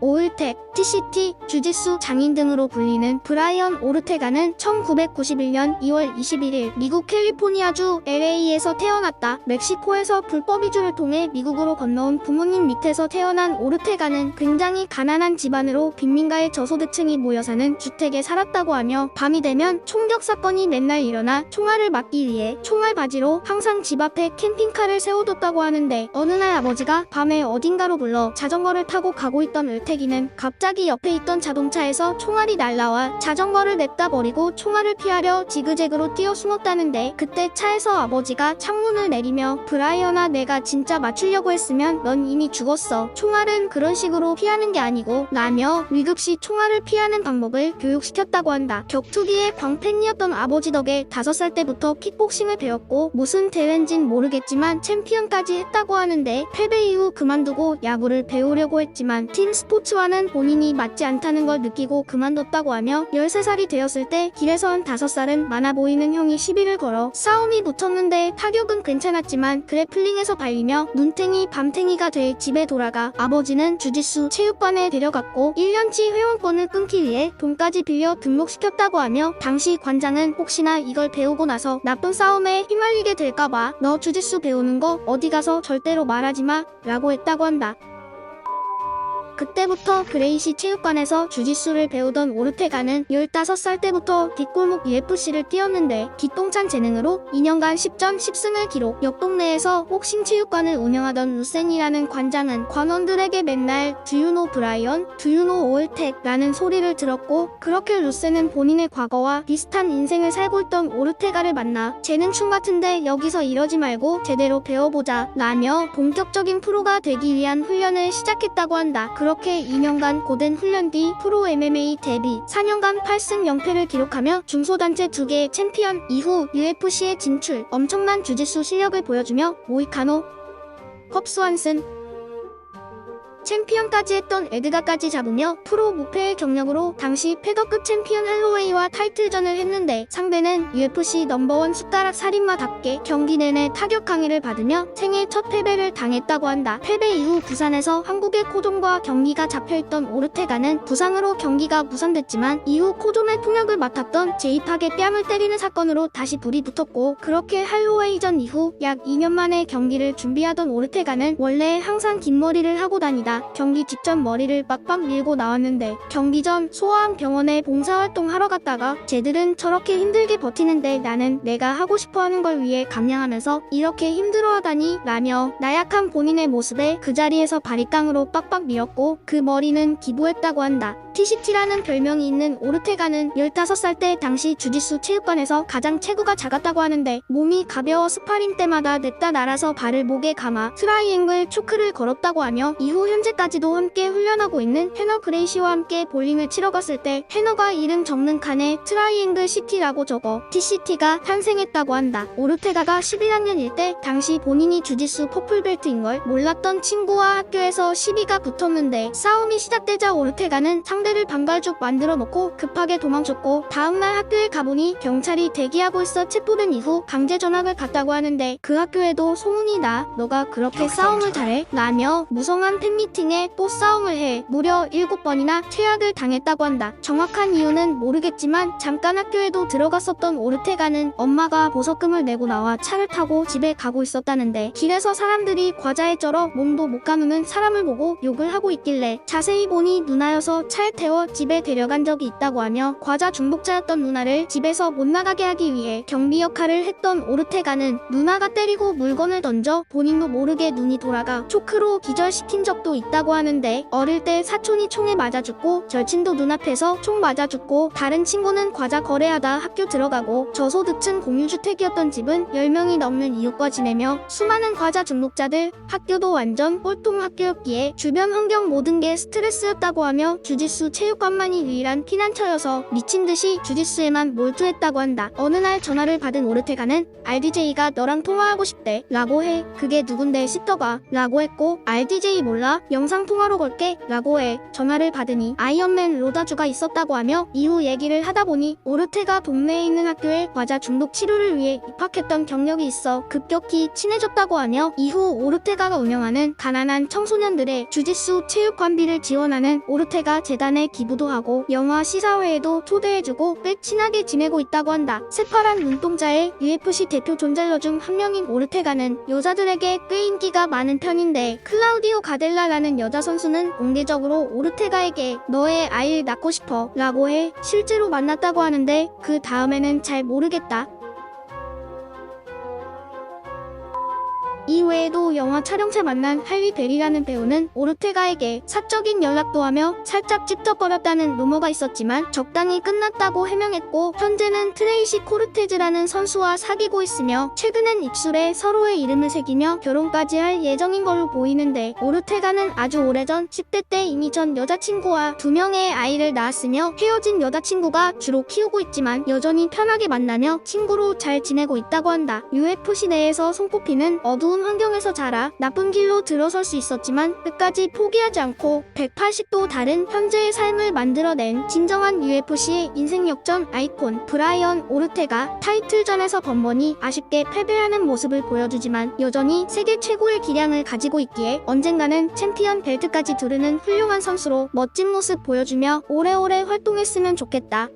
오을텍, TCT, 주짓수 장인 등으로 불리는 브라이언 오르테가는 1991년 2월 21일 미국 캘리포니아주 LA에서 태어났다. 멕시코에서 불법 이주를 통해 미국으로 건너온 부모님 밑에서 태어난 오르테가는 굉장히 가난한 집안으로 빈민가의 저소득층이 모여 사는 주택에 살았다고 하며 밤이 되면 총격 사건이 맨날 일어나 총알을 막기 위해 총알바지로 항상 집 앞에 캠핑카를 세워뒀다고 하는데 어느 날 아버지가 밤에 어딘가로 불러 자전거를 타고 가고 있던 을태기는 갑자기 옆에 있던 자동차에서 총알이 날라와 자전거를 냅다 버리고 총알을 피하려 지그재그로 뛰어 숨었다는데 그때 차에서 아버지가 창문을 내리며 브라이언아 내가 진짜 맞추려고 했으면 넌 이미 죽었어. 총알은 그런 식으로 피하는 게 아니고 라며 위급시 총알을 피하는 방법을 교육시켰다고 한다. 격투기의 광팬이었던 아버지 덕에 5살 때부터 킥복싱을 배웠고 무슨 대회인진 모르겠지만 챔피언까지 했다고 하는데 패배 이후 그만두고 야구를 배우려고 했지만 팀 스포츠와는 본인이 맞지 않다는 걸 느끼고 그만뒀다고 하며 13살이 되었을 때 길에서 한 5살은 많아 보이는 형이 시비를 걸어 싸움이 붙었는데 타격은 괜찮았지만 그래플링에서 발리며 눈탱이 밤탱이가 돼 집에 돌아가 아버지는 주짓수 체육관에 데려갔고 1년치 회원권을 끊기 위해 돈까지 빌려 등록시켰다고 하며 당시 관장은 혹시나 이걸 배우고 나서 나쁜 싸움에 휘말리게 될까봐 너 주짓수 배우는 거 어디 가서 절대로 말하지마 라고 했다고 한다. 그때부터 그레이시 체육관에서 주짓수를 배우던 오르테가는 15살 때부터 뒷골목 UFC를 뛰었는데 기똥찬 재능으로 2년간 10전 10승을 기록. 옆 동네에서 복싱 체육관을 운영하던 루센이라는 관장은 관원들에게 맨날 Do you know 브라이언? Do you know 오르텍? 라는 소리를 들었고 그렇게 루센은 본인의 과거와 비슷한 인생을 살고 있던 오르테가를 만나 재능충 같은데 여기서 이러지 말고 제대로 배워보자 라며 본격적인 프로가 되기 위한 훈련을 시작했다고 한다. 그렇게 2년간 고된 훈련 뒤 프로 MMA 데뷔, 4년간 8승 0패를 기록하며 중소단체 2개의 챔피언, 이후 UFC에 진출, 엄청난 주짓수 실력을 보여주며 모이카노, 컵스완슨, 챔피언까지 했던 에드가까지 잡으며 프로 무패의 경력으로 당시 패더급 챔피언 할로웨이와 타이틀전을 했는데 상대는 UFC 넘버원 숟가락 살인마답게 경기 내내 타격 강의를 받으며 생애 첫 패배를 당했다고 한다. 패배 이후 부산에서 한국의 코존과 경기가 잡혀있던 오르테가는 부상으로 경기가 무산됐지만 이후 코존의 통역을 맡았던 제이팍의 뺨을 때리는 사건으로 다시 불이 붙었고 그렇게 할로웨이전 이후 약 2년 만에 경기를 준비하던 오르테가는 원래 항상 긴 머리를 하고 다니다 경기 직전 머리를 빡빡 밀고 나왔는데 경기 전 소아암 병원에 봉사활동 하러 갔다가 쟤들은 저렇게 힘들게 버티는데 나는 내가 하고 싶어하는 걸 위해 감량하면서 이렇게 힘들어하다니 라며 나약한 본인의 모습에 그 자리에서 바리깡으로 빡빡 밀었고 그 머리는 기부했다고 한다. TCT라는 별명이 있는 오르테가는 15살 때 당시 주짓수 체육관에서 가장 체구가 작았다고 하는데 몸이 가벼워 스파링 때마다 냅다 날아서 발을 목에 감아 트라이앵글 초크를 걸었다고 하며 이후 현재까지도 함께 훈련하고 있는 해너 그레이시와 함께 볼링을 치러 갔을 때 해너가 이름 적는 칸에 트라이앵글 시티라고 적어 TCT가 탄생했다고 한다. 오르테가가 11학년일 때 당시 본인이 주짓수 퍼플벨트인 걸 몰랐던 친구와 학교에서 시비가 붙었는데 싸움이 시작되자 오르테가는 상대를 반갈죽 만들어 놓고 급하게 도망쳤고 다음날 학교에 가보니 경찰이 대기하고 있어 체포된 이후 강제 전학을 갔다고 하는데 그 학교에도 소문이 나 너가 그렇게 싸움을 잘해? 라며 무성한 팬미팅에 또 싸움을 해 무려 7번이나 퇴학을 당했다고 한다. 정확한 이유는 모르겠지만 잠깐 학교에도 들어갔었던 오르테가는 엄마가 보석금을 내고 나와 차를 타고 집에 가고 있었다는데 길에서 사람들이 과자에 쩔어 몸도 못 가누는 사람을 보고 욕을 하고 있길래 자세히 보니 누나여서 차에 태워 집에 데려간 적이 있다고 하며 과자 중독자였던 누나를 집에서 못 나가게 하기 위해 경비 역할을 했던 오르테가는 누나가 때리고 물건을 던져 본인도 모르게 눈이 돌아가 초크로 기절시킨 적도 있다고 하는데 어릴 때 사촌이 총에 맞아 죽고 절친도 눈앞에서 총 맞아 죽고 다른 친구는 과자 거래하다 학교 들어가고 저소득층 공유주택이었던 집은 10명이 넘는 이웃과 지내며 수많은 과자 중독자들 학교도 완전 꼴통 학교였기에 주변 환경 모든 게 스트레스였다고 하며 주짓수 체육관만이 유일한 피난처여서 미친듯이 주짓수에만 몰두했다고 한다. 어느 날 전화를 받은 오르테가는 RDJ가 너랑 통화하고 싶대 라고 해. 그게 누군데 시터가 라고 했고 RDJ 몰라? 영상통화로 걸게 라고 해 전화를 받으니 아이언맨 로다주가 있었다고 하며 이후 얘기를 하다 보니 오르테가 동네에 있는 학교에 과자 중독 치료를 위해 입학했던 경력이 있어 급격히 친해졌다고 하며 이후 오르테가가 운영하는 가난한 청소년들의 주짓수 체육관비를 지원하는 오르테가 재단에 기부도 하고 영화 시사회에도 초대해주고 꽤 친하게 지내고 있다고 한다. 새파란 눈동자의 UFC 대표 존잘러 중 한 명인 오르테가는 여자들에게 꽤 인기가 많은 편인데 클라우디오 가델라라는 여자 선수는 공개적으로 오르테가에게 너의 아이를 낳고 싶어 라고 해 실제로 만났다고 하는데 그 다음에는 잘 모르겠다. 이외에도 영화 촬영차 만난 할리 베리라는 배우는 오르테가에게 사적인 연락도 하며 살짝 찝쩍거렸다는 루머가 있었지만 적당히 끝났다고 해명했고 현재는 트레이시 코르테즈라는 선수와 사귀고 있으며 최근엔 입술에 서로의 이름을 새기며 결혼까지 할 예정인 걸로 보이는데 오르테가는 아주 오래전 10대 때 이미 전 여자친구와 2명의 아이를 낳았으며 헤어진 여자친구가 주로 키우고 있지만 여전히 편하게 만나며 친구로 잘 지내고 있다고 한다. UFC 내에서 손꼽히는 어두운 환경에서 자라 나쁜 길로 들어설 수 있었지만 끝까지 포기하지 않고 180도 다른 현재의 삶을 만들어낸 진정한 UFC의 인생 역전 아이콘 브라이언 오르테가 타이틀전에서 번번이 아쉽게 패배하는 모습을 보여주지만 여전히 세계 최고의 기량을 가지고 있기에 언젠가는 챔피언 벨트까지 두르는 훌륭한 선수로 멋진 모습 보여주며 오래오래 활동했으면 좋겠다.